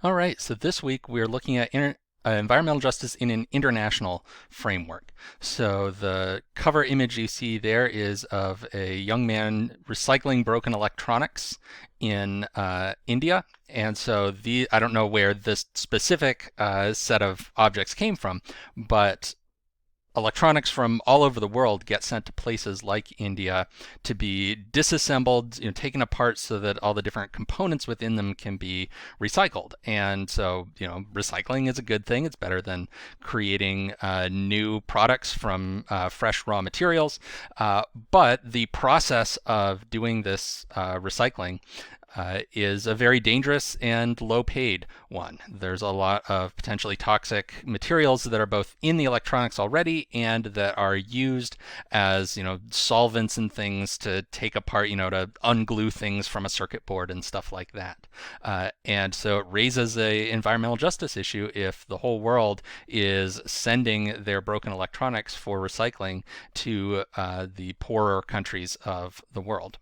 All right, so this week we're looking at environmental justice in an international framework. So the cover image you see there is of a young man recycling broken electronics in India. And so I don't know where this specific set of objects came from, but electronics from all over the world get sent to places like India to be disassembled, taken apart so that all the different components within them can be recycled. And so, recycling is a good thing. It's better than creating new products from fresh raw materials. But the process of doing this recycling is a very dangerous and low paid one. There's a lot of potentially toxic materials that are both in the electronics already and that are used as, solvents and things to take apart, to unglue things from a circuit board and stuff like that. And so it raises a environmental justice issue if the whole world is sending their broken electronics for recycling to the poorer countries of the world.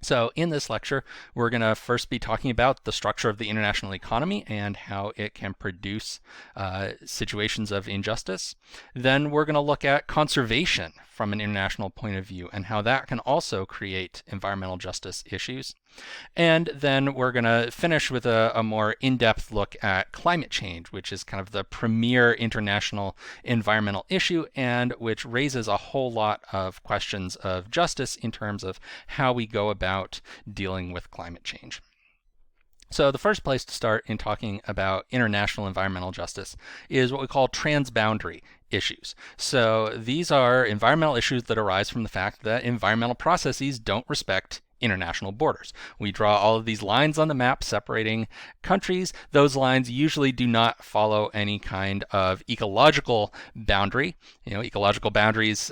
So in this lecture, we're going to first be talking about the structure of the international economy and how it can produce situations of injustice. Then we're going to look at conservation from an international point of view and how that can also create environmental justice issues. And then we're going to finish with a more in-depth look at climate change, which is kind of the premier international environmental issue and which raises a whole lot of questions of justice in terms of how we go about dealing with climate change. So the first place to start in talking about international environmental justice is what we call transboundary issues. So these are environmental issues that arise from the fact that environmental processes don't respect international borders. We draw all of these lines on the map separating countries. Those lines usually do not follow any kind of ecological boundary. Ecological boundaries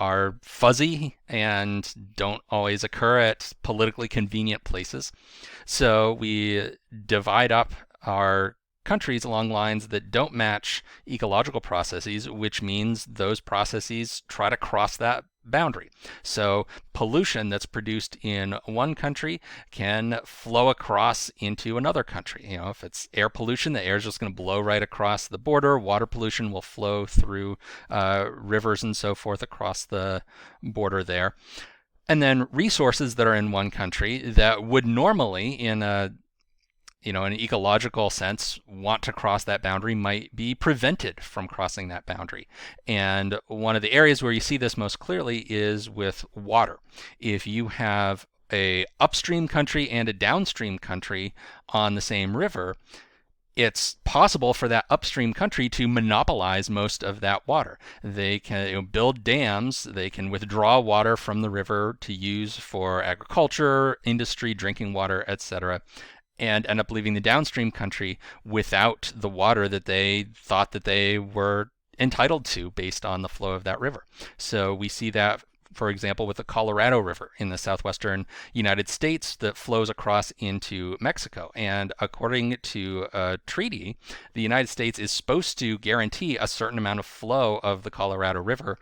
are fuzzy and don't always occur at politically convenient places. So we divide up our countries along lines that don't match ecological processes, which means those processes try to cross that boundary. So pollution that's produced in one country can flow across into another country. If it's air pollution, the air is just going to blow right across the border. Water pollution will flow through rivers and so forth across the border there. And then resources that are in one country that would normally, in an ecological sense, want to cross that boundary might be prevented from crossing that boundary. And one of the areas where you see this most clearly is with water. If you have a upstream country and a downstream country on the same river, it's possible for that upstream country to monopolize most of that water. They can build dams, they can withdraw water from the river to use for agriculture, industry, drinking water, etc., and end up leaving the downstream country without the water that they thought that they were entitled to based on the flow of that river. So we see that, for example, with the Colorado River in the southwestern United States that flows across into Mexico. And according to a treaty, the United States is supposed to guarantee a certain amount of flow of the Colorado River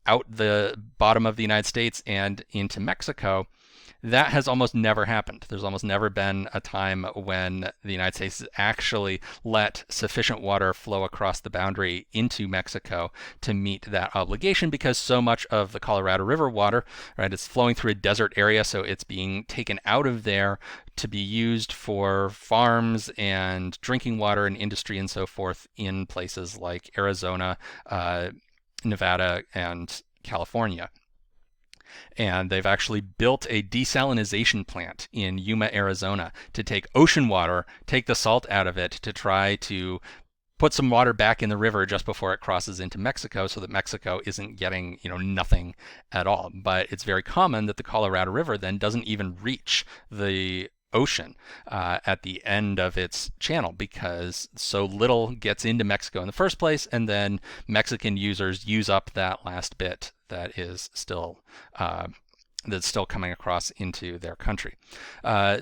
out the bottom of the United States and into Mexico. That has almost never happened. There's almost never been a time when the United States has actually let sufficient water flow across the boundary into Mexico to meet that obligation, because so much of the Colorado River water, right, is flowing through a desert area, so it's being taken out of there to be used for farms and drinking water and industry and so forth in places like Arizona, Nevada, and California. And they've actually built a desalination plant in Yuma, Arizona to take ocean water, take the salt out of it to try to put some water back in the river just before it crosses into Mexico so that Mexico isn't getting, nothing at all. But it's very common that the Colorado River then doesn't even reach the ocean at the end of its channel because so little gets into Mexico in the first place, and then Mexican users use up that last bit that is still that's still coming across into their country.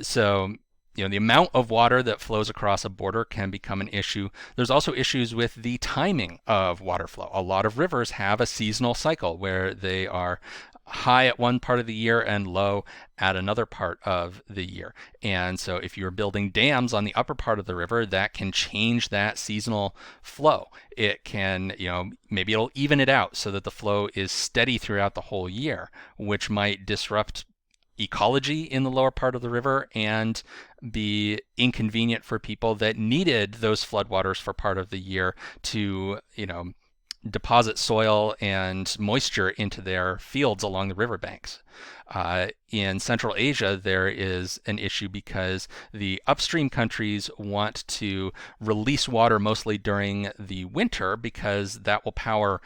So the amount of water that flows across a border can become an issue. There's also issues with the timing of water flow. A lot of rivers have a seasonal cycle where they are high at one part of the year and low at another part of the year. And so if you're building dams on the upper part of the river, that can change that seasonal flow. It can, maybe it'll even it out so that the flow is steady throughout the whole year, which might disrupt ecology in the lower part of the river and be inconvenient for people that needed those floodwaters for part of the year to, deposit soil and moisture into their fields along the riverbanks. In Central Asia, there is an issue because the upstream countries want to release water mostly during the winter because that will power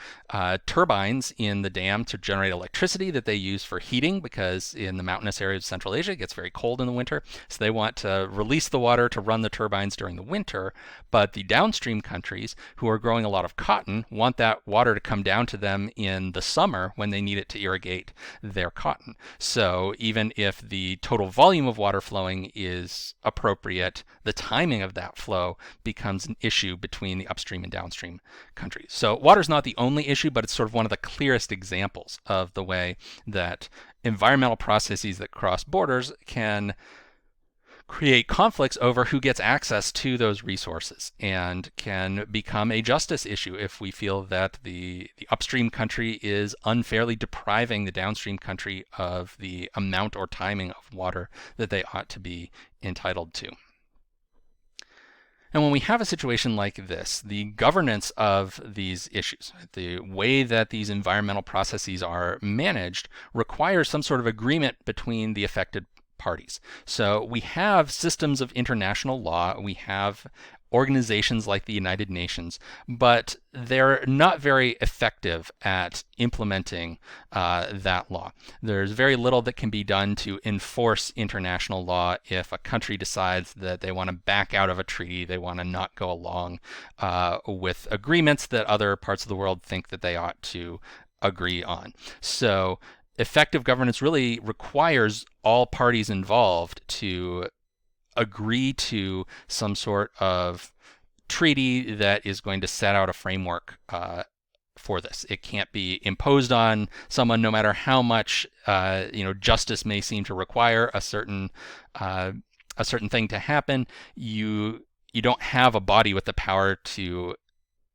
turbines in the dam to generate electricity that they use for heating, because in the mountainous areas of Central Asia it gets very cold in the winter. So they want to release the water to run the turbines during the winter. But the downstream countries who are growing a lot of cotton want that water to come down to them in the summer when they need it to irrigate their cotton. So even if the total volume of water flowing is appropriate, the timing of that flow becomes an issue between the upstream and downstream countries. So water is not the only issue, but it's sort of one of the clearest examples of the way that environmental processes that cross borders can create conflicts over who gets access to those resources, and can become a justice issue if we feel that the upstream country is unfairly depriving the downstream country of the amount or timing of water that they ought to be entitled to. And when we have a situation like this, the governance of these issues, the way that these environmental processes are managed, requires some sort of agreement between the affected parties. So we have systems of international law, we have organizations like the United Nations, but they're not very effective at implementing that law. There's very little that can be done to enforce international law if a country decides that they want to back out of a treaty, they want to not go along with agreements that other parts of the world think that they ought to agree on. So effective governance really requires all parties involved to agree to some sort of treaty that is going to set out a framework for this. It can't be imposed on someone, no matter how much justice may seem to require a certain thing to happen. You don't have a body with the power to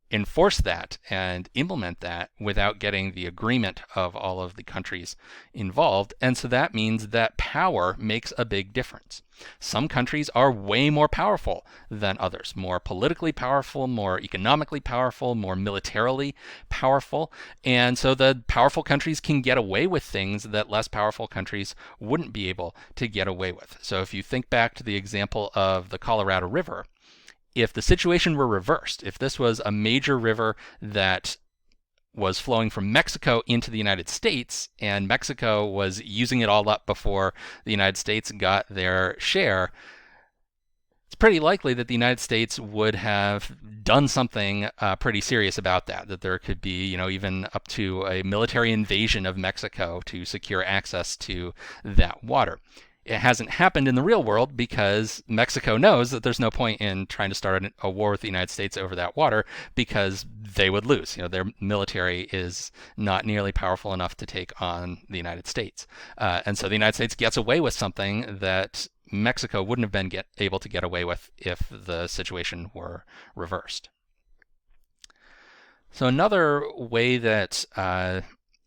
enforce that and implement that without getting the agreement of all of the countries involved. And so that means that power makes a big difference. Some countries are way more powerful than others, more politically powerful, more economically powerful, more militarily powerful. And so the powerful countries can get away with things that less powerful countries wouldn't be able to get away with. So if you think back to the example of the Colorado River, if the situation were reversed, if this was a major river that was flowing from Mexico into the United States, and Mexico was using it all up before the United States got their share, it's pretty likely that the United States would have done something pretty serious about that, that there could be, even up to a military invasion of Mexico to secure access to that water. It hasn't happened in the real world because Mexico knows that there's no point in trying to start a war with the United States over that water, because they would lose. Their military is not nearly powerful enough to take on the United States. And so the United States gets away with something that Mexico wouldn't have been able to get away with if the situation were reversed. So another way that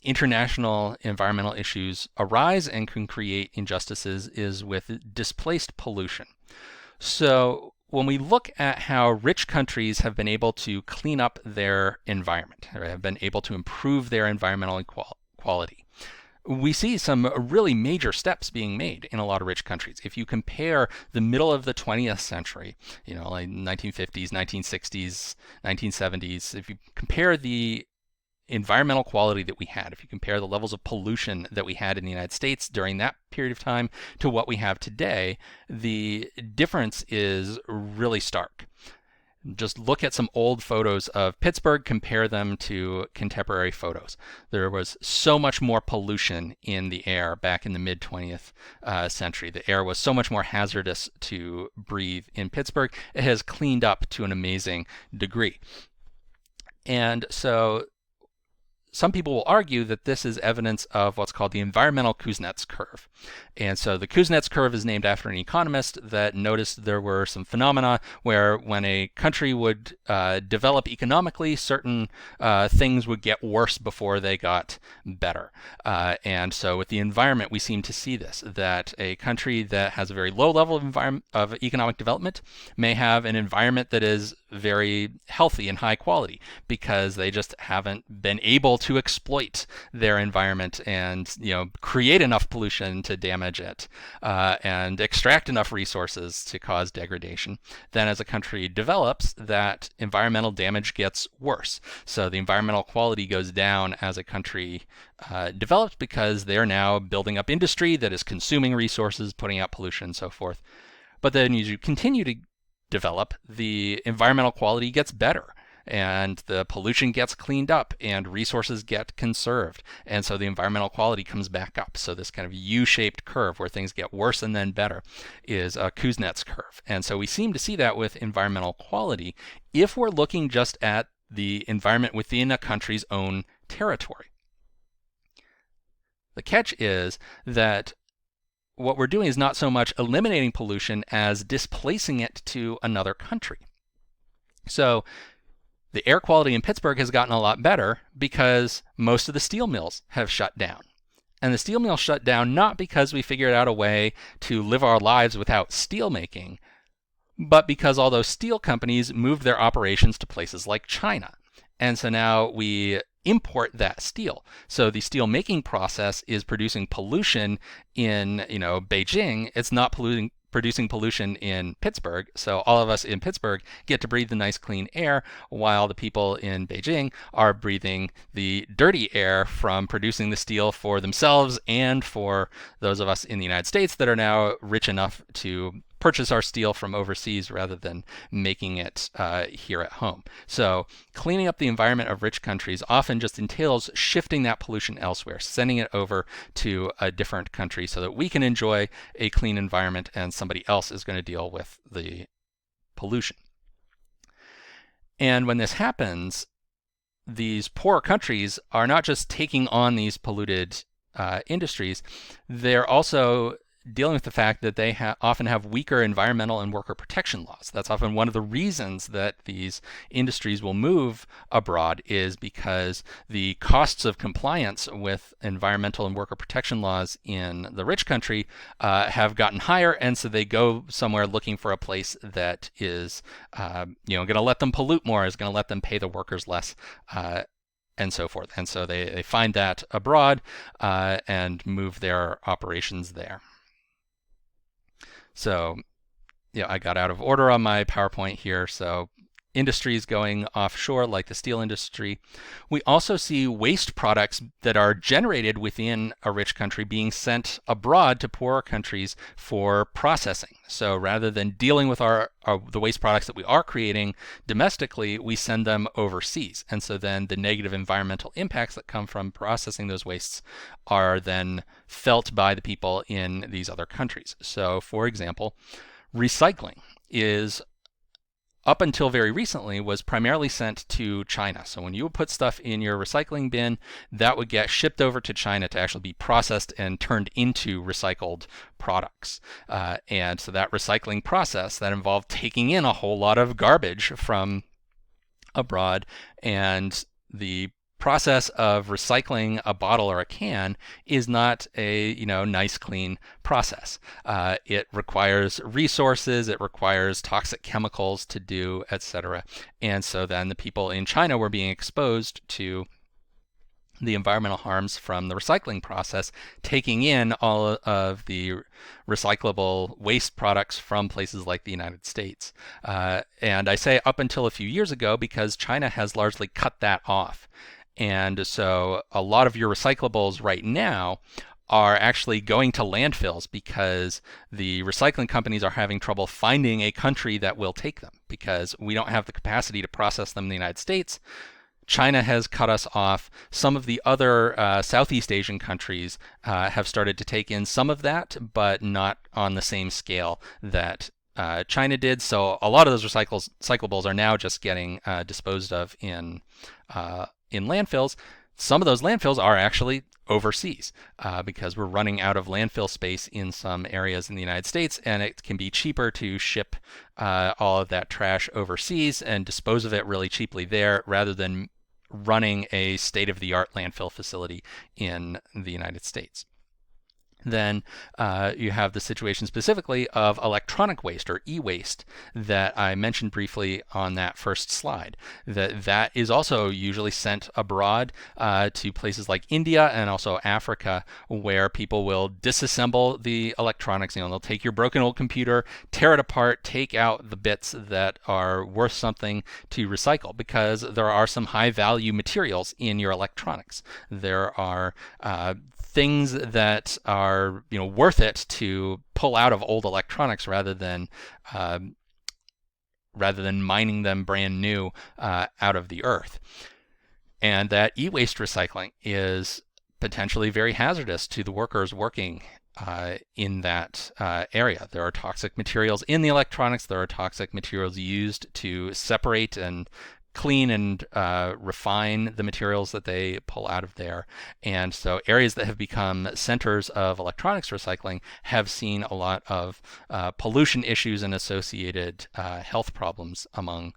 international environmental issues arise and can create injustices is with displaced pollution. So when we look at how rich countries have been able to clean up their environment, or have been able to improve their environmental quality, we see some really major steps being made in a lot of rich countries. If you compare the middle of the 20th century, like 1950s, 1960s, 1970s, if you compare the environmental quality that we had, if you compare the levels of pollution that we had in the United States during that period of time to what we have today, the difference is really stark. Just look at some old photos of Pittsburgh, compare them to contemporary photos. There was so much more pollution in the air back in the mid-20th century. The air was so much more hazardous to breathe in Pittsburgh. It has cleaned up to an amazing degree. And so some people will argue that this is evidence of what's called the environmental Kuznets curve. And so the Kuznets curve is named after an economist that noticed there were some phenomena where when a country would develop economically, certain things would get worse before they got better. And so with the environment, we seem to see this, that a country that has a very low level of economic development may have an environment that is very healthy and high quality because they just haven't been able to exploit their environment and create enough pollution to damage it and extract enough resources to cause degradation. Then as a country develops, that environmental damage gets worse. So the environmental quality goes down as a country develops because they're now building up industry that is consuming resources, putting out pollution, and so forth. But then as you continue to develop, the environmental quality gets better and the pollution gets cleaned up and resources get conserved. And so the environmental quality comes back up. So this kind of U-shaped curve where things get worse and then better is a Kuznets curve. And so we seem to see that with environmental quality if we're looking just at the environment within a country's own territory. The catch is that what we're doing is not so much eliminating pollution as displacing it to another country. So the air quality in Pittsburgh has gotten a lot better because most of the steel mills have shut down. And the steel mills shut down not because we figured out a way to live our lives without steel making, but because all those steel companies moved their operations to places like China. And so now we import that steel. So the steel making process is producing pollution in, Beijing. It's not producing pollution in Pittsburgh. So all of us in Pittsburgh get to breathe the nice clean air while the people in Beijing are breathing the dirty air from producing the steel for themselves and for those of us in the United States that are now rich enough to purchase our steel from overseas rather than making it here at home. So cleaning up the environment of rich countries often just entails shifting that pollution elsewhere, sending it over to a different country so that we can enjoy a clean environment and somebody else is going to deal with the pollution. And when this happens, these poor countries are not just taking on these polluted industries, they're also dealing with the fact that they often have weaker environmental and worker protection laws. That's often one of the reasons that these industries will move abroad, is because the costs of compliance with environmental and worker protection laws in the rich country have gotten higher, and so they go somewhere looking for a place that is going to let them pollute more, is going to let them pay the workers less, and so forth. And so they find that abroad and move their operations there. So, I got out of order on my PowerPoint here. So industries going offshore like the steel industry. We also see waste products that are generated within a rich country being sent abroad to poorer countries for processing. So rather than dealing with the waste products that we are creating domestically, we send them overseas. And so then the negative environmental impacts that come from processing those wastes are then felt by the people in these other countries. So for example, recycling is, up until very recently, was primarily sent to China. So when you would put stuff in your recycling bin, that would get shipped over to China to actually be processed and turned into recycled products. And so that recycling process, that involved taking in a whole lot of garbage from abroad, and the process of recycling a bottle or a can is not a nice clean process. It requires resources, it requires toxic chemicals to do, etc. And so then the people in China were being exposed to the environmental harms from the recycling process, taking in all of the recyclable waste products from places like the United States. And I say up until a few years ago because China has largely cut that off. And so a lot of your recyclables right now are actually going to landfills because the recycling companies are having trouble finding a country that will take them because we don't have the capacity to process them in the United States. China has cut us off. Some of the other Southeast Asian countries have started to take in some of that, but not on the same scale that China did. So a lot of those recyclables are now just getting disposed of in landfills. some of those landfills are actually overseas because we're running out of landfill space in some areas in the United States, and it can be cheaper to ship all of that trash overseas and dispose of it really cheaply there rather than running a state-of-the-art landfill facility in the United States. Then you have the situation specifically of electronic waste or e-waste that I mentioned briefly on that first slide. That is also usually sent abroad to places like India and also Africa, where people will disassemble the electronics. They'll take your broken old computer, tear it apart, take out the bits that are worth something to recycle, because there are some high value materials in your electronics. There are things that are worth it to pull out of old electronics rather than mining them brand new out of the earth. And that e-waste recycling is potentially very hazardous to the workers working in that area. There are toxic materials in the electronics. There are toxic materials used to separate and clean and refine the materials that they pull out of there. And so areas that have become centers of electronics recycling have seen a lot of pollution issues and associated health problems among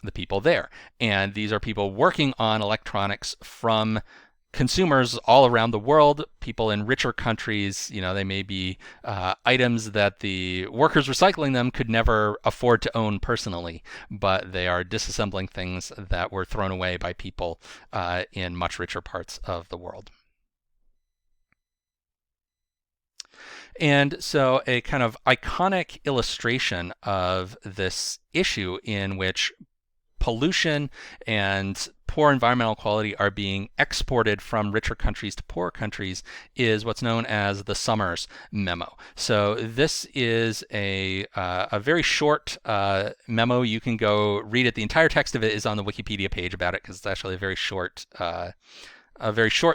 the people there. And these are people working on electronics from consumers all around the world, people in richer countries. They may be items that the workers recycling them could never afford to own personally, but they are disassembling things that were thrown away by people in much richer parts of the world. And so a kind of iconic illustration of this issue in which pollution and poor environmental quality are being exported from richer countries to poorer countries is what's known as the Summers Memo. So this is a very short memo. You can go read it. The entire text of it is on the Wikipedia page about it, because it's actually a very short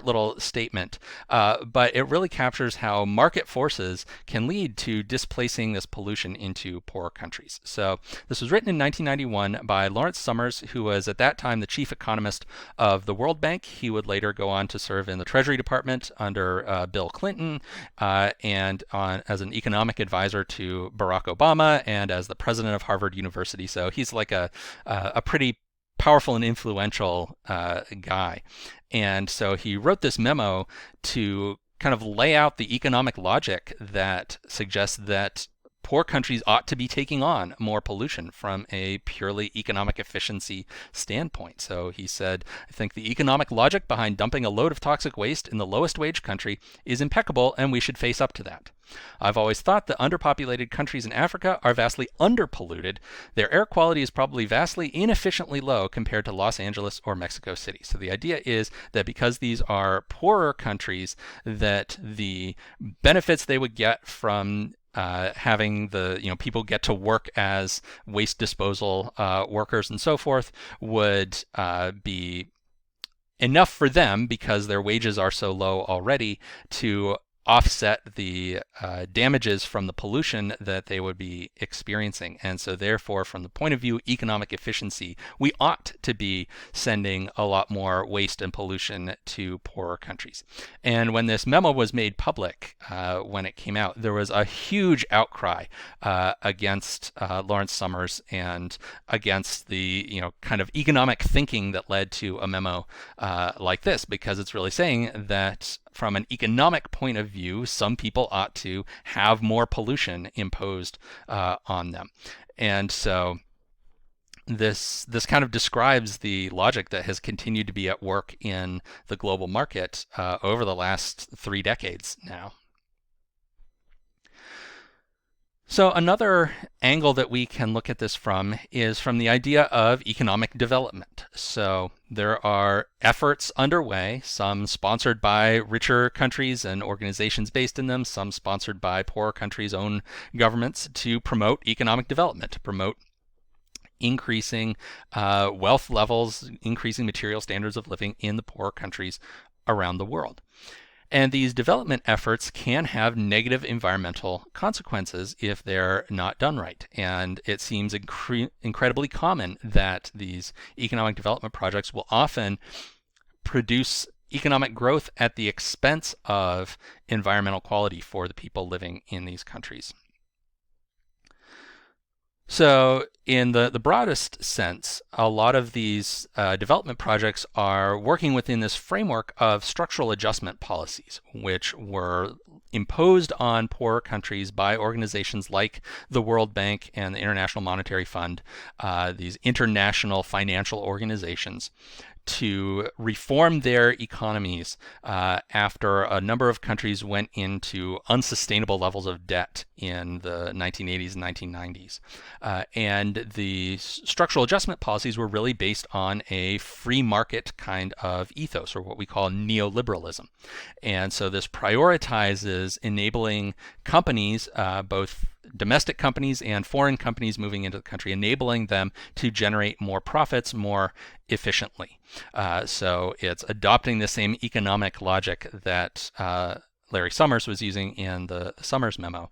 little statement, but it really captures how market forces can lead to displacing this pollution into poorer countries. So this was written in 1991 by Lawrence Summers, who was at that time the chief economist of the World Bank. He would later go on to serve in the Treasury Department under Bill Clinton, and as an economic advisor to Barack Obama, and as the president of Harvard University. So he's like a pretty powerful and influential guy. And so he wrote this memo to kind of lay out the economic logic that suggests that poor countries ought to be taking on more pollution from a purely economic efficiency standpoint. So he said, I think the economic logic behind dumping a load of toxic waste in the lowest wage country is impeccable, and we should face up to that. I've always thought that underpopulated countries in Africa are vastly underpolluted. Their air quality is probably vastly inefficiently low compared to Los Angeles or Mexico City. So the idea is that because these are poorer countries, that the benefits they would get from having the people get to work as waste disposal workers and so forth would be enough for them, because their wages are so low already, to offset the damages from the pollution that they would be experiencing. And so therefore, from the point of view economic efficiency, we ought to be sending a lot more waste and pollution to poorer countries. And when this memo was made public, when it came out, there was a huge outcry against Lawrence Summers and against the kind of economic thinking that led to a memo like this, because it's really saying that from an economic point of view, some people ought to have more pollution imposed on them. And so this kind of describes the logic that has continued to be at work in the global market over the last 3 decades now. So another angle that we can look at this from is from the idea of economic development. So there are efforts underway, some sponsored by richer countries and organizations based in them, some sponsored by poorer countries' own governments, to promote economic development, to promote increasing wealth levels, increasing material standards of living in the poorer countries around the world. And these development efforts can have negative environmental consequences if they're not done right. And it seems incredibly common that these economic development projects will often produce economic growth at the expense of environmental quality for the people living in these countries. So, in the broadest sense, a lot of these development projects are working within this framework of structural adjustment policies, which were imposed on poorer countries by organizations like the World Bank and the International Monetary Fund, these international financial organizations, to reform their economies after a number of countries went into unsustainable levels of debt in the 1980s and 1990s. And the structural adjustment policies were really based on a free market kind of ethos, or what we call neoliberalism. And so this prioritizes enabling companies, both domestic companies and foreign companies moving into the country, enabling them to generate more profits more efficiently. So it's adopting the same economic logic that Larry Summers was using in the Summers Memo.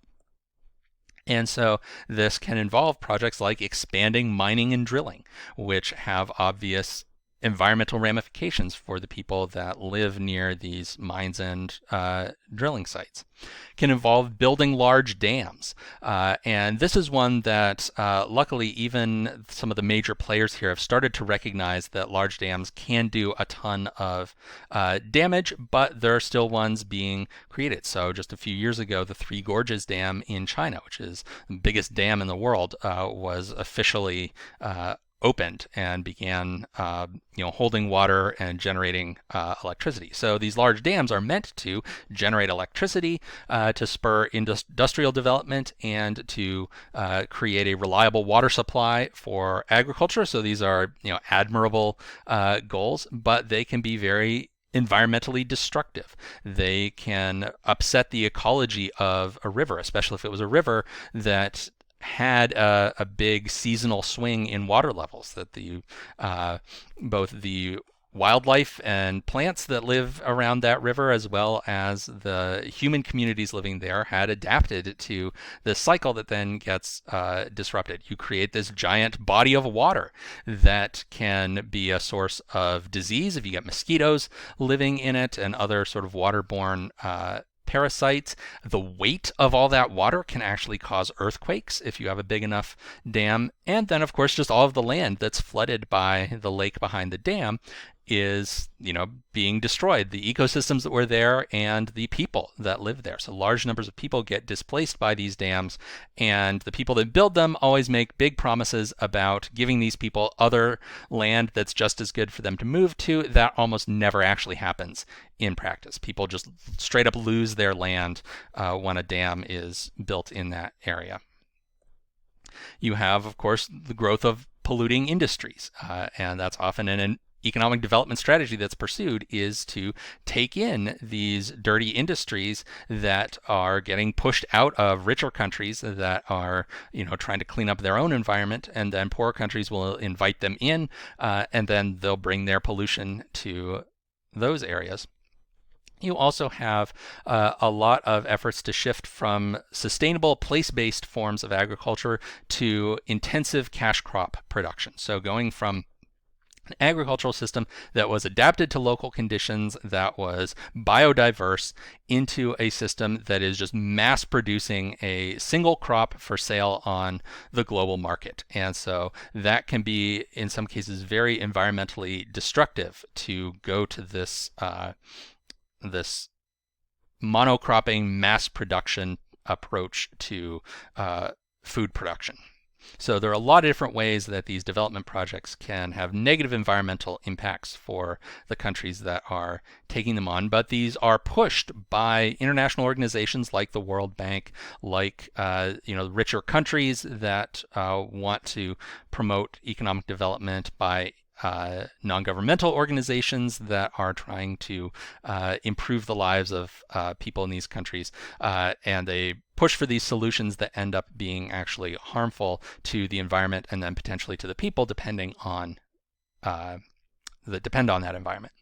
And so this can involve projects like expanding mining and drilling, which have obvious environmental ramifications for the people that live near these mines and drilling sites. Can involve building large dams. And this is one that luckily even some of the major players here have started to recognize that large dams can do a ton of damage, but there are still ones being created. So just a few years ago, the Three Gorges Dam in China, which is the biggest dam in the world, was officially opened and began holding water and generating electricity. So these large dams are meant to generate electricity, to spur industrial development, and to create a reliable water supply for agriculture. So these are admirable goals, but they can be very environmentally destructive. They can upset the ecology of a river, especially if it was a river that had a big seasonal swing in water levels, that both the wildlife and plants that live around that river, as well as the human communities living there, had adapted to this cycle that then gets disrupted. You create this giant body of water that can be a source of disease if you get mosquitoes living in it and other sort of waterborne parasites. The weight of all that water can actually cause earthquakes if you have a big enough dam. And then, of course, just all of the land that's flooded by the lake behind the dam is, being destroyed. The ecosystems that were there and the people that live there. So large numbers of people get displaced by these dams, and the people that build them always make big promises about giving these people other land that's just as good for them to move to. That almost never actually happens in practice. People just straight up lose their land when a dam is built in that area. You have, of course, the growth of polluting industries, and that's often an economic development strategy that's pursued, is to take in these dirty industries that are getting pushed out of richer countries that are, trying to clean up their own environment, and then poorer countries will invite them in, and then they'll bring their pollution to those areas. You also have a lot of efforts to shift from sustainable place-based forms of agriculture to intensive cash crop production. So going from an agricultural system that was adapted to local conditions, that was biodiverse, into a system that is just mass producing a single crop for sale on the global market. And so that can be, in some cases, very environmentally destructive to go to this monocropping mass production approach to food production. So there are a lot of different ways that these development projects can have negative environmental impacts for the countries that are taking them on, but these are pushed by international organizations like the World Bank, like richer countries that want to promote economic development, by non-governmental organizations that are trying to improve the lives of people in these countries, and they push for these solutions that end up being actually harmful to the environment and then potentially to the people, depend on that environment.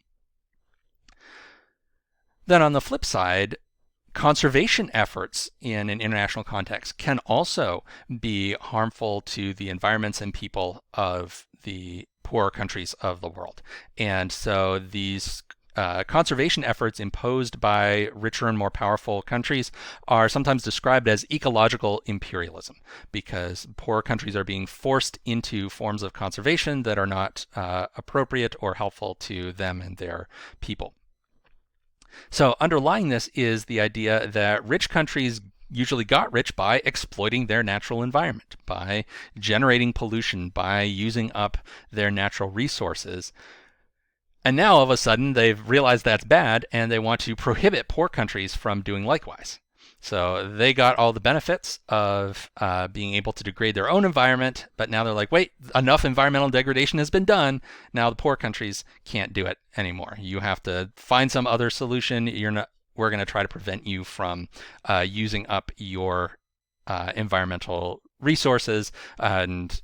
Then on the flip side, conservation efforts in an international context can also be harmful to the environments and people of the poorer countries of the world. And so these conservation efforts imposed by richer and more powerful countries are sometimes described as ecological imperialism, because poorer countries are being forced into forms of conservation that are not appropriate or helpful to them and their people. So underlying this is the idea that rich countries usually got rich by exploiting their natural environment, by generating pollution, by using up their natural resources. And now all of a sudden they've realized that's bad and they want to prohibit poor countries from doing likewise. So they got all the benefits of being able to degrade their own environment, but now they're like, wait, enough environmental degradation has been done. Now the poor countries can't do it anymore. You have to find some other solution. We're going to try to prevent you from using up your environmental resources and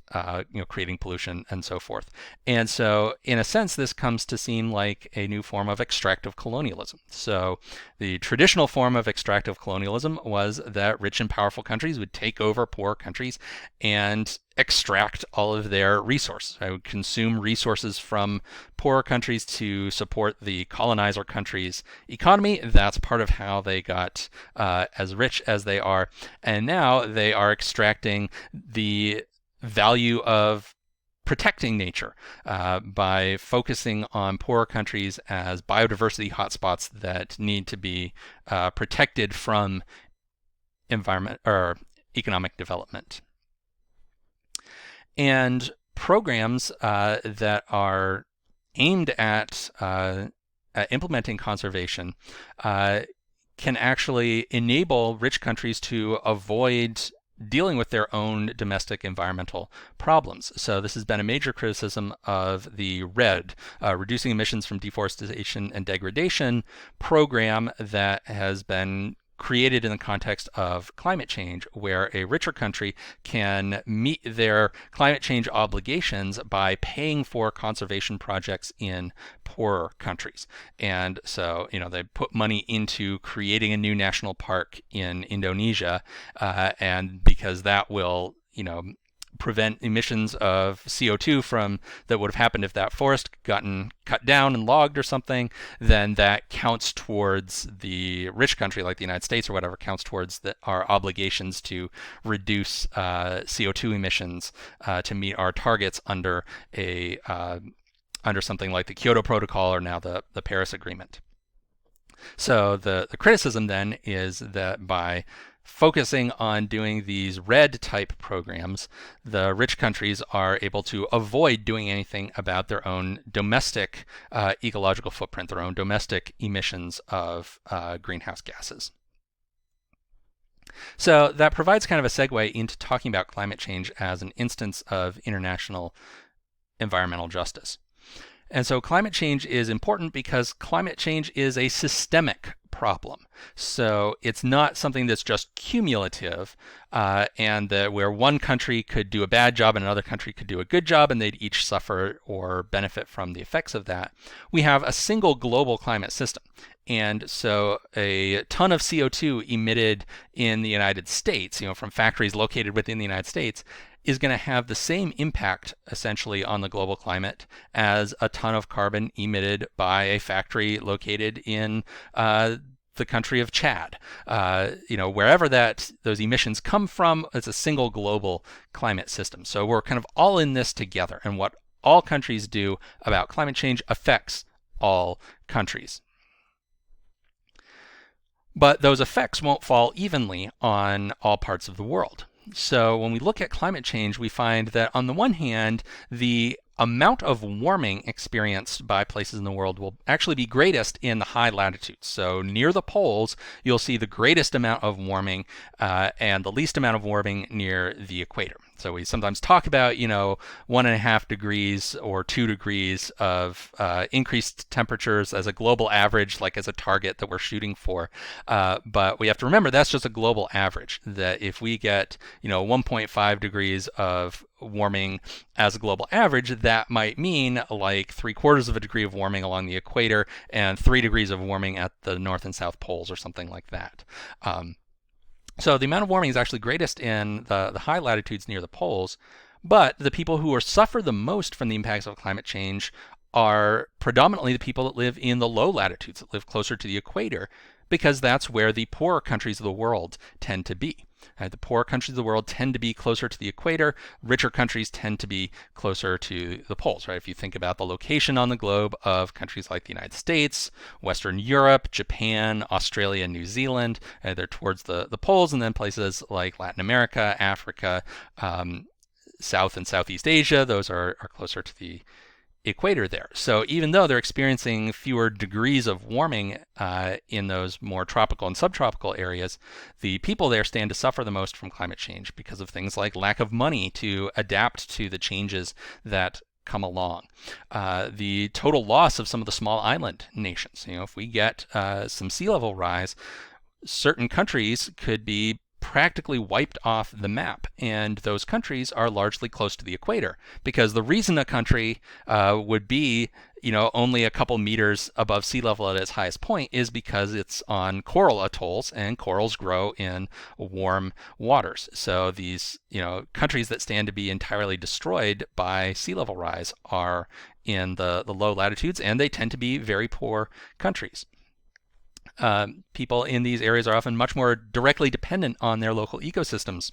creating pollution and so forth. And so in a sense, this comes to seem like a new form of extractive colonialism. So the traditional form of extractive colonialism was that rich and powerful countries would take over poor countries and extract all of their resources. I would consume resources from poorer countries to support the colonizer country's economy. That's part of how they got as rich as they are. And now they are extracting the value of protecting nature by focusing on poorer countries as biodiversity hotspots that need to be protected from environment or economic development. And programs that are aimed at implementing conservation can actually enable rich countries to avoid dealing with their own domestic environmental problems. So this has been a major criticism of the REDD, Reducing Emissions from Deforestation and Degradation program that has been created in the context of climate change, where a richer country can meet their climate change obligations by paying for conservation projects in poorer countries. And so, they put money into creating a new national park in Indonesia, and because that will, prevent emissions of CO2 from that would have happened if that forest gotten cut down and logged or something, then that counts towards the rich country like the United States or whatever, counts towards our obligations to reduce CO2 emissions to meet our targets under under something like the Kyoto Protocol or now the Paris Agreement. So the criticism then is that by focusing on doing these REDD type programs, the rich countries are able to avoid doing anything about their own domestic ecological footprint, their own domestic emissions of greenhouse gases. So that provides kind of a segue into talking about climate change as an instance of international environmental justice. And so climate change is important because climate change is a systemic problem. So it's not something that's just cumulative and that where one country could do a bad job and another country could do a good job and they'd each suffer or benefit from the effects of that. We have a single global climate system. And so a ton of CO2 emitted in the United States, from factories located within the United States, is going to have the same impact essentially on the global climate as a ton of carbon emitted by a factory located in the country of Chad. Wherever those emissions come from, it's a single global climate system. So we're kind of all in this together, and what all countries do about climate change affects all countries. But those effects won't fall evenly on all parts of the world. So when we look at climate change, we find that on the one hand, the amount of warming experienced by places in the world will actually be greatest in the high latitudes. So near the poles, you'll see the greatest amount of warming and the least amount of warming near the equator. So we sometimes talk about, 1.5 degrees or 2 degrees of increased temperatures as a global average, like as a target that we're shooting for. But we have to remember that's just a global average, that if we get, 1.5 degrees of warming as a global average, that might mean like 3/4 of a degree of warming along the equator and 3 degrees of warming at the north and south poles or something like that. So the amount of warming is actually greatest in the high latitudes near the poles, but the people who suffer the most from the impacts of climate change are predominantly the people that live in the low latitudes, that live closer to the equator, because that's where the poorer countries of the world tend to be. The poorer countries of the world tend to be closer to the equator. Richer countries tend to be closer to the poles, right? If you think about the location on the globe of countries like the United States, Western Europe, Japan, Australia, New Zealand, they're towards the poles, and then places like Latin America, Africa, South and Southeast Asia, those are closer to the equator there. So even though they're experiencing fewer degrees of warming in those more tropical and subtropical areas, the people there stand to suffer the most from climate change because of things like lack of money to adapt to the changes that come along. The total loss of some of the small island nations. If we get some sea level rise, certain countries could be practically wiped off the map, and those countries are largely close to the equator, because the reason a country would be only a couple meters above sea level at its highest point is because it's on coral atolls, and corals grow in warm waters. So these countries that stand to be entirely destroyed by sea level rise are in the low latitudes, and they tend to be very poor countries. People in these areas are often much more directly dependent on their local ecosystems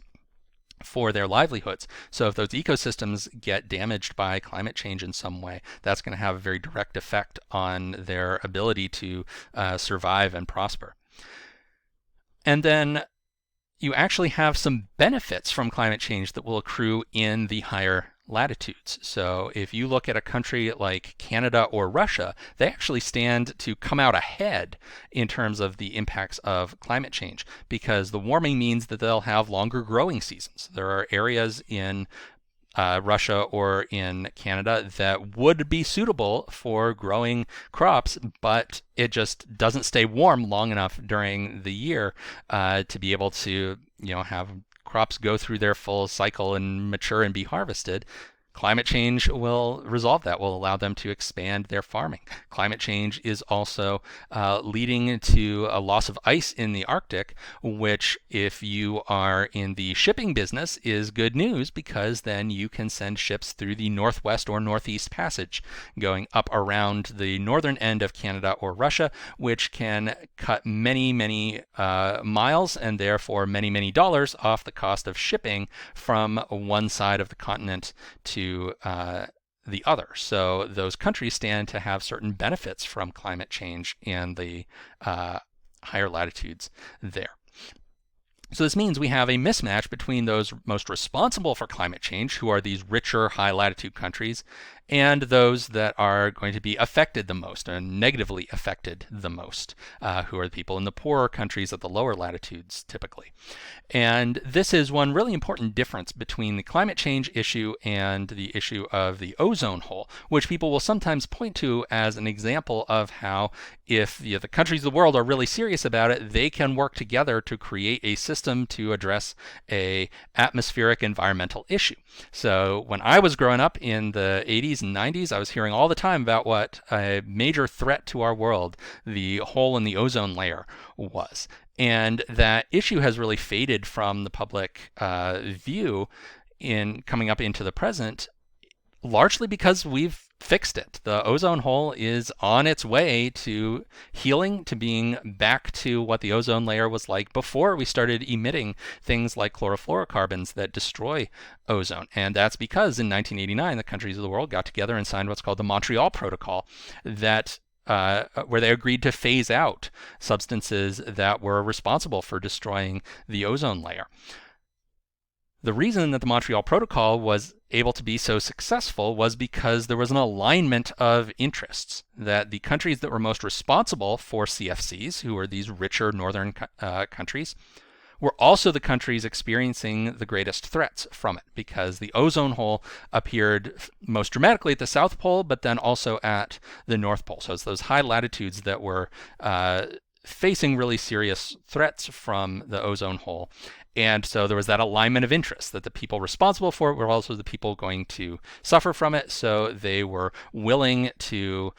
for their livelihoods. So if those ecosystems get damaged by climate change in some way, that's going to have a very direct effect on their ability to survive and prosper. And then you actually have some benefits from climate change that will accrue in the higher latitudes. So if you look at a country like Canada or Russia, they actually stand to come out ahead in terms of the impacts of climate change, because the warming means that they'll have longer growing seasons. There are areas in Russia or in Canada that would be suitable for growing crops, but it just doesn't stay warm long enough during the year to be able to have crops go through their full cycle and mature and be harvested. Climate change will resolve that, will allow them to expand their farming. Climate change is also leading to a loss of ice in the Arctic, which, if you are in the shipping business, is good news, because then you can send ships through the Northwest or Northeast Passage, going up around the northern end of Canada or Russia, which can cut many, many miles and therefore many, many dollars off the cost of shipping from one side of the continent to the other. So those countries stand to have certain benefits from climate change in the higher latitudes there. So this means we have a mismatch between those most responsible for climate change, who are these richer high latitude countries, and those that are going to be affected the most and negatively affected the most, who are the people in the poorer countries at the lower latitudes typically. And this is one really important difference between the climate change issue and the issue of the ozone hole, which people will sometimes point to as an example of how, if the countries of the world are really serious about it, they can work together to create a system to address a atmospheric environmental issue. So when I was growing up in the 80s and 90s, I was hearing all the time about what a major threat to our world the hole in the ozone layer was. And that issue has really faded from the public view in coming up into the present, largely because we've fixed it. The ozone hole is on its way to healing, to being back to what the ozone layer was like before we started emitting things like chlorofluorocarbons that destroy ozone. And that's because in 1989, the countries of the world got together and signed what's called the Montreal Protocol, that where they agreed to phase out substances that were responsible for destroying the ozone layer. The reason that the Montreal Protocol was able to be so successful was because there was an alignment of interests, that the countries that were most responsible for CFCs, who are these richer northern countries, were also the countries experiencing the greatest threats from it, because the ozone hole appeared most dramatically at the South Pole, but then also at the North Pole. So it's those high latitudes that were facing really serious threats from the ozone hole. And so there was that alignment of interest, that the people responsible for it were also the people going to suffer from it. So they were willing to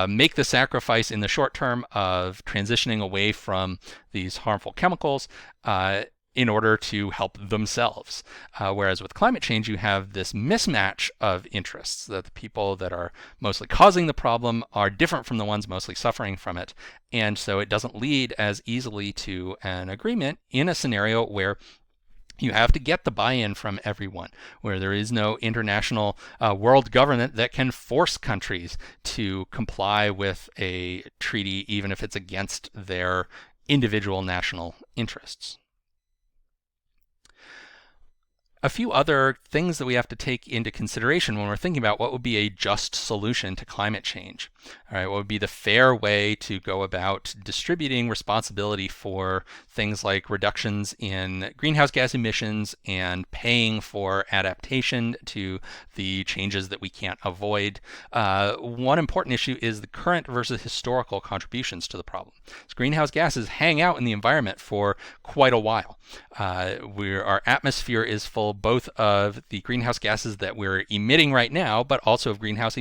make the sacrifice in the short term of transitioning away from these harmful chemicals in order to help themselves. Whereas with climate change, you have this mismatch of interests, that the people that are mostly causing the problem are different from the ones mostly suffering from it. And so it doesn't lead as easily to an agreement in a scenario where you have to get the buy-in from everyone, where there is no international world government that can force countries to comply with a treaty, even if it's against their individual national interests. A few other things that we have to take into consideration when we're thinking about what would be a just solution to climate change. All right, what would be the fair way to go about distributing responsibility for things like reductions in greenhouse gas emissions and paying for adaptation to the changes that we can't avoid? One important issue is the current versus historical contributions to the problem. So greenhouse gases hang out in the environment for quite a while. Our atmosphere is full both of the greenhouse gases that we're emitting right now, but also of greenhouse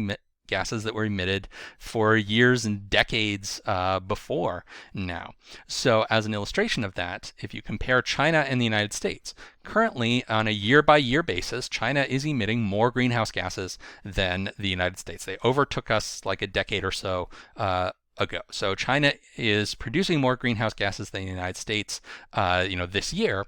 gases that were emitted for years and decades before now. So as an illustration of that, if you compare China and the United States, currently on a year-by-year basis, China is emitting more greenhouse gases than the United States. They overtook us like a decade or so ago. So China is producing more greenhouse gases than the United States, this year.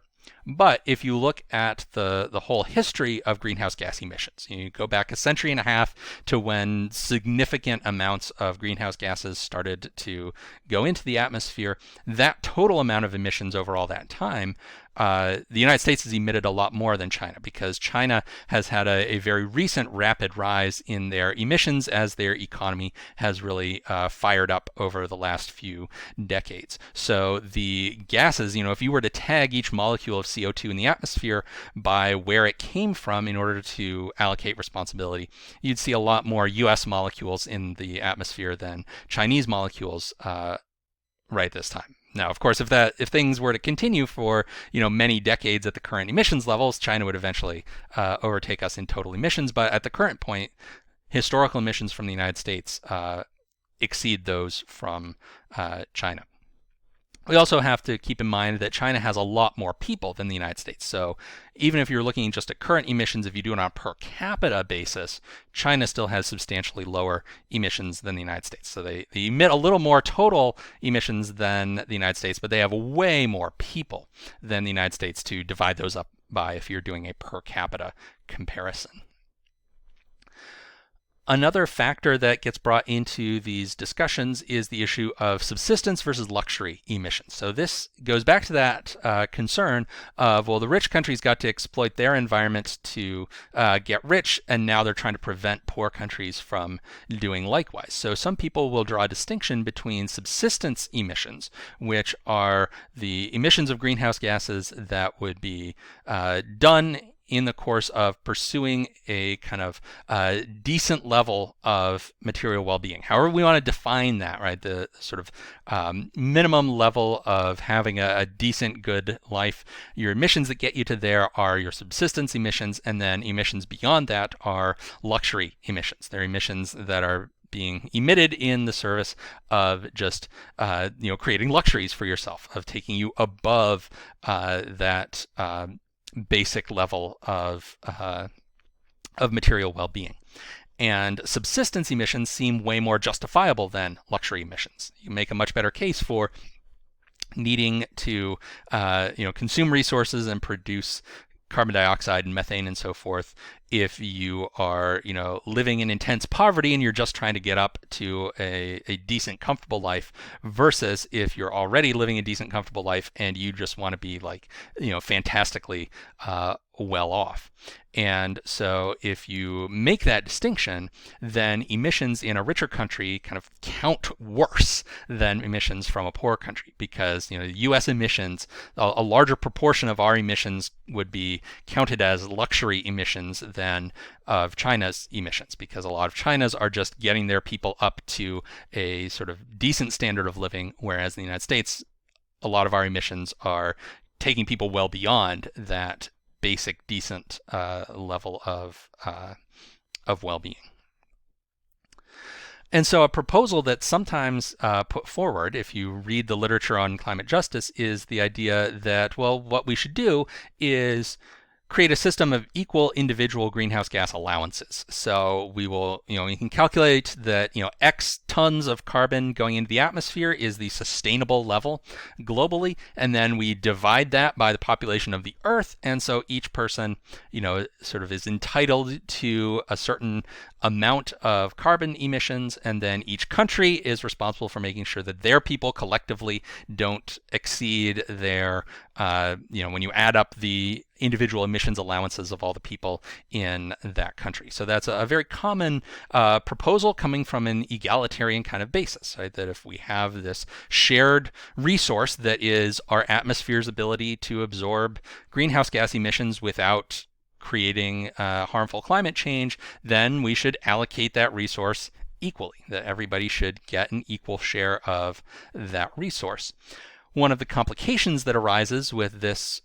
But if you look at the whole history of greenhouse gas emissions, you go back a century and a half to when significant amounts of greenhouse gases started to go into the atmosphere, that total amount of emissions over all that time, the United States has emitted a lot more than China, because China has had a very recent rapid rise in their emissions as their economy has really fired up over the last few decades. So the gases, if you were to tag each molecule of CO2 in the atmosphere by where it came from in order to allocate responsibility, you'd see a lot more US molecules in the atmosphere than Chinese molecules right this time. Now, of course, if things were to continue for many decades at the current emissions levels, China would eventually overtake us in total emissions. But at the current point, historical emissions from the United States exceed those from China. We also have to keep in mind that China has a lot more people than the United States. So even if you're looking just at current emissions, if you do it on a per capita basis, China still has substantially lower emissions than the United States. So they emit a little more total emissions than the United States, but they have way more people than the United States to divide those up by if you're doing a per capita comparison. Another factor that gets brought into these discussions is the issue of subsistence versus luxury emissions. So this goes back to that concern of, well, the rich countries got to exploit their environment to get rich, and now they're trying to prevent poor countries from doing likewise. So some people will draw a distinction between subsistence emissions, which are the emissions of greenhouse gases that would be done in the course of pursuing a kind of decent level of material well-being. However we want to define that, right? The sort of minimum level of having a decent, good life. Your emissions that get you to there are your subsistence emissions, and then emissions beyond that are luxury emissions. They're emissions that are being emitted in the service of just creating luxuries for yourself, of taking you above that basic level of material well-being. And subsistence emissions seem way more justifiable than luxury emissions. You make a much better case for needing to consume resources and produce carbon dioxide and methane and so forth if you are living in intense poverty and you're just trying to get up to a decent, comfortable life, versus if you're already living a decent, comfortable life and you just want to be fantastically well off. And so if you make that distinction, then emissions in a richer country kind of count worse than emissions from a poor country, because US emissions, a larger proportion of our emissions would be counted as luxury emissions than of China's emissions, because a lot of China's are just getting their people up to a sort of decent standard of living, whereas in the United States, a lot of our emissions are taking people well beyond that basic, decent level of well-being. And so, a proposal that's sometimes put forward, if you read the literature on climate justice, is the idea that, well, what we should do is create a system of equal individual greenhouse gas allowances. So we will, you can calculate that, X tons of carbon going into the atmosphere is the sustainable level globally, and then we divide that by the population of the Earth, and so each person, sort of is entitled to a certain amount of carbon emissions, and then each country is responsible for making sure that their people collectively don't exceed their, when you add up the individual emissions allowances of all the people in that country. So that's a very common proposal coming from an egalitarian kind of basis, right? That if we have this shared resource that is our atmosphere's ability to absorb greenhouse gas emissions without creating harmful climate change, then we should allocate that resource equally, that everybody should get an equal share of that resource. One of the complications that arises with this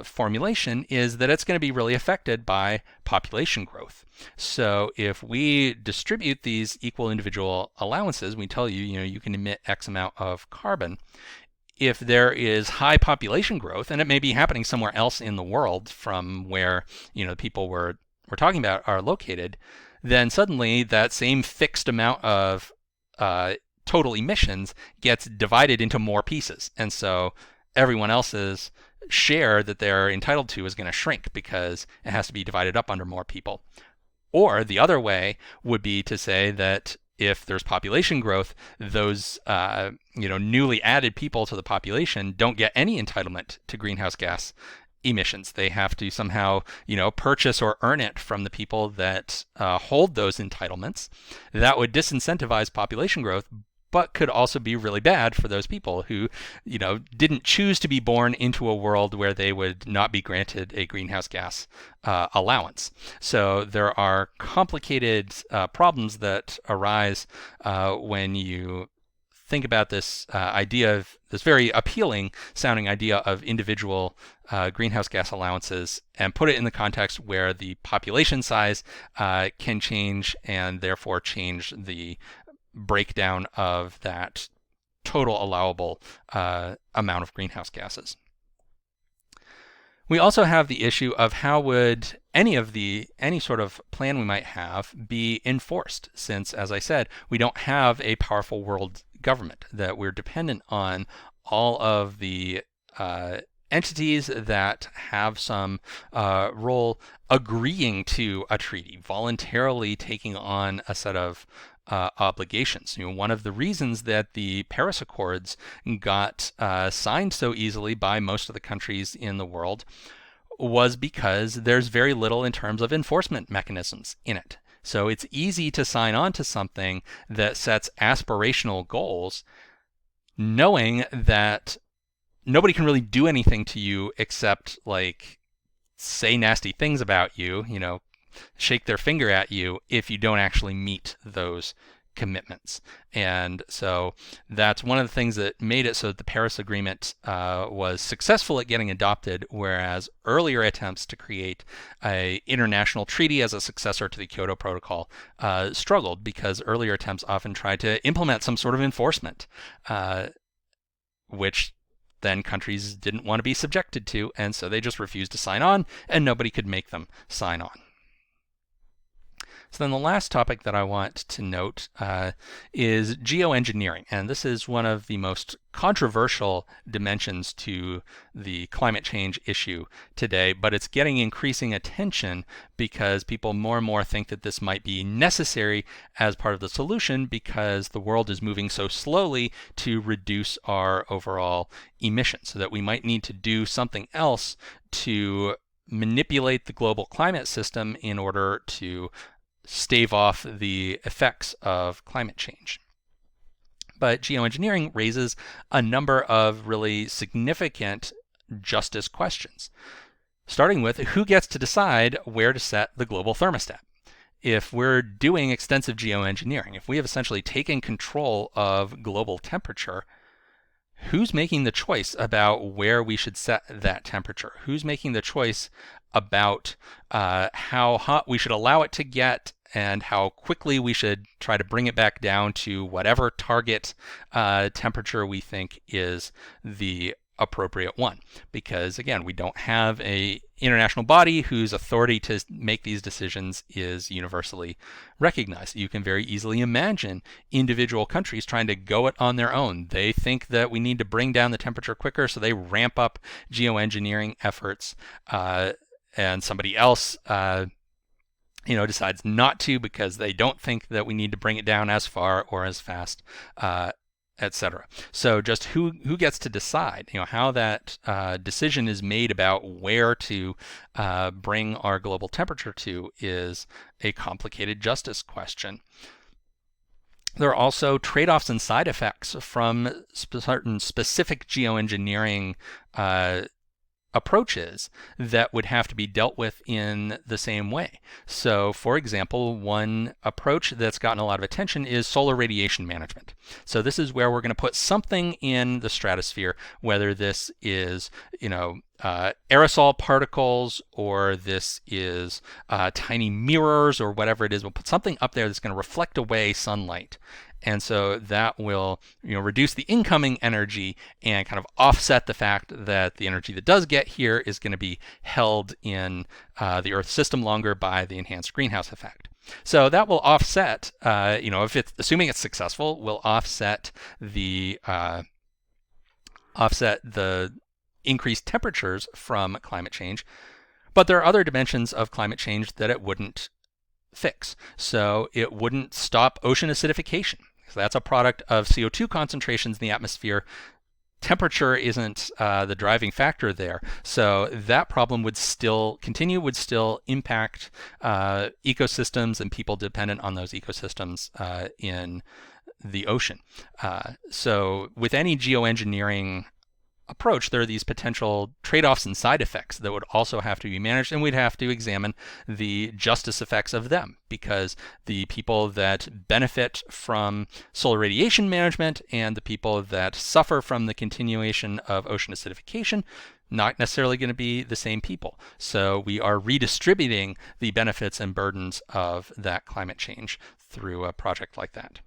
formulation is that it's going to be really affected by population growth. So if we distribute these equal individual allowances, we tell you, you can emit X amount of carbon. If there is high population growth, and it may be happening somewhere else in the world from where the people we're talking about are located, then suddenly that same fixed amount of total emissions gets divided into more pieces, and so everyone else's share that they're entitled to is going to shrink because it has to be divided up under more people. Or the other way would be to say that if there's population growth, those newly added people to the population don't get any entitlement to greenhouse gas emissions. They have to somehow purchase or earn it from the people that hold those entitlements. That would disincentivize population growth, but could also be really bad for those people who, didn't choose to be born into a world where they would not be granted a greenhouse gas allowance. So there are complicated problems that arise when you think about this idea of this very appealing sounding idea of individual greenhouse gas allowances and put it in the context where the population size can change and therefore change the breakdown of that total allowable amount of greenhouse gases. We also have the issue of how would any sort of plan we might have be enforced, since, as I said, we don't have a powerful world government, that we're dependent on all of the entities that have some role agreeing to a treaty, voluntarily taking on a set of obligations. One of the reasons that the Paris Accords got signed so easily by most of the countries in the world was because there's very little in terms of enforcement mechanisms in it. So it's easy to sign on to something that sets aspirational goals, knowing that nobody can really do anything to you except say nasty things about you, shake their finger at you if you don't actually meet those commitments. And so that's one of the things that made it so that the Paris Agreement was successful at getting adopted, whereas earlier attempts to create an international treaty as a successor to the Kyoto Protocol struggled, because earlier attempts often tried to implement some sort of enforcement, which then countries didn't want to be subjected to, and so they just refused to sign on, and nobody could make them sign on. So then the last topic that I want to note is geoengineering, and this is one of the most controversial dimensions to the climate change issue today, but it's getting increasing attention because people more and more think that this might be necessary as part of the solution, because the world is moving so slowly to reduce our overall emissions, so that we might need to do something else to manipulate the global climate system in order to stave off the effects of climate change. But geoengineering raises a number of really significant justice questions, starting with who gets to decide where to set the global thermostat. If we're doing extensive geoengineering, if we have essentially taken control of global temperature, who's making the choice about where we should set that temperature? Who's making the choice about how hot we should allow it to get and how quickly we should try to bring it back down to whatever target temperature we think is the appropriate one. Because again, we don't have a international body whose authority to make these decisions is universally recognized. You can very easily imagine individual countries trying to go it on their own. They think that we need to bring down the temperature quicker, so they ramp up geoengineering efforts, and somebody else decides not to because they don't think that we need to bring it down as far or as fast, etc. So just who gets to decide, how that decision is made about where to bring our global temperature to is a complicated justice question. There are also trade-offs and side effects from certain specific geoengineering approaches that would have to be dealt with in the same way. So, for example, one approach that's gotten a lot of attention is solar radiation management. So this is where we're going to put something in the stratosphere, whether this is, aerosol particles, or this is tiny mirrors, or whatever it is. We'll put something up there that's going to reflect away sunlight. And so that will reduce the incoming energy and kind of offset the fact that the energy that does get here is going to be held in the Earth system longer by the enhanced greenhouse effect. So that will offset, if it's assuming it's successful, will offset the increased temperatures from climate change. But there are other dimensions of climate change that it wouldn't fix. So it wouldn't stop ocean acidification. So that's a product of CO2 concentrations in the atmosphere. Temperature isn't the driving factor there. So that problem would still continue, would still impact ecosystems and people dependent on those ecosystems in the ocean. So with any geoengineering approach, there are these potential trade-offs and side effects that would also have to be managed, and we'd have to examine the justice effects of them, because the people that benefit from solar radiation management and the people that suffer from the continuation of ocean acidification, not necessarily going to be the same people. So we are redistributing the benefits and burdens of that climate change through a project like that.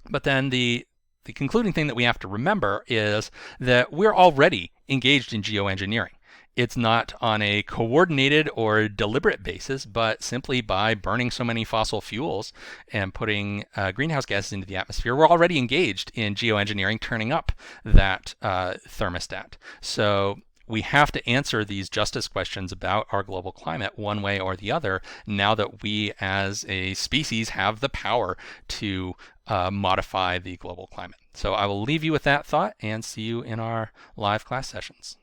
But then the concluding thing that we have to remember is that we're already engaged in geoengineering. It's not on a coordinated or deliberate basis, but simply by burning so many fossil fuels and putting greenhouse gases into the atmosphere. We're already engaged in geoengineering, turning up that thermostat. So we have to answer these justice questions about our global climate one way or the other, now that we as a species have the power to modify the global climate. So I will leave you with that thought and see you in our live class sessions.